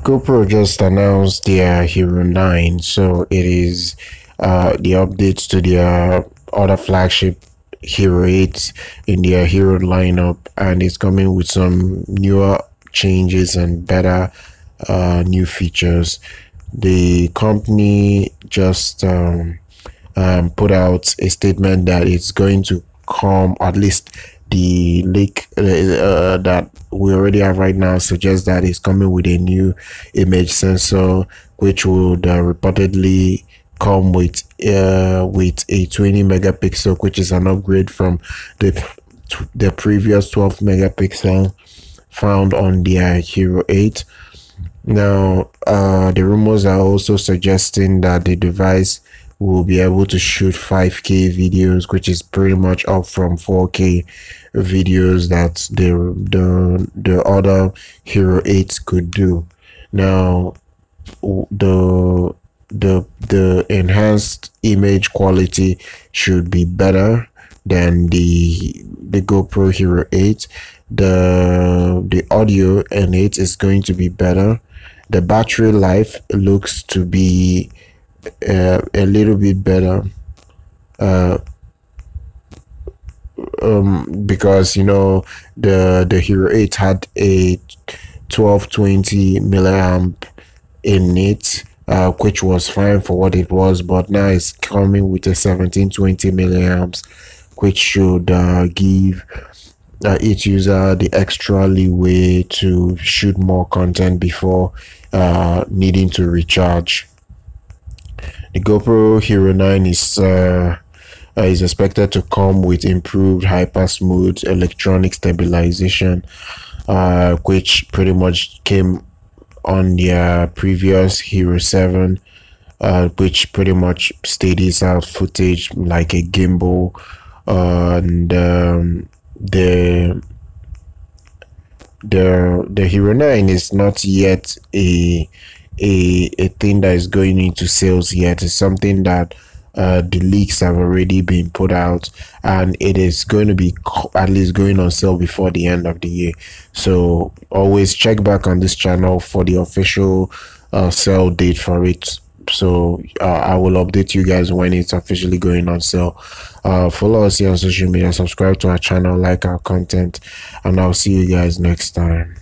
GoPro just announced their Hero 9, so it is the updates to their other flagship Hero 8 in their Hero lineup, and it's coming with some newer changes and better new features. The company just put out a statement that it's going to come, at least the leak that we already have right now suggests that it's coming with a new image sensor, which would reportedly come with a 20 megapixel, which is an upgrade from the previous 12 megapixel found on their Hero 8. Now the rumors are also suggesting that the device will be able to shoot 5K videos, which is pretty much up from 4K videos that the other Hero 8 could do. Now the enhanced image quality should be better than the GoPro Hero 8. The audio in it is going to be better. The battery life looks to be a little bit better, because you know the Hero 8 had a 1220 milliamp in it, which was fine for what it was, but now it's coming with a 1720 milliamps, which should give each user the extra leeway to shoot more content before needing to recharge. The GoPro Hero 9 is expected to come with improved hyper smooth electronic stabilization, which pretty much came on their previous Hero 7, which pretty much steadies out footage like a gimbal. And the Hero 9 is not yet a thing that is going into sales yet. It's something that the leaks have already been put out, and it is going to be at least going on sale before the end of the year. So always check back on this channel for the official sale date for it. So I will update you guys when it's officially going on sale. Follow us here on social media, subscribe to our channel, like our content, and I'll see you guys next time.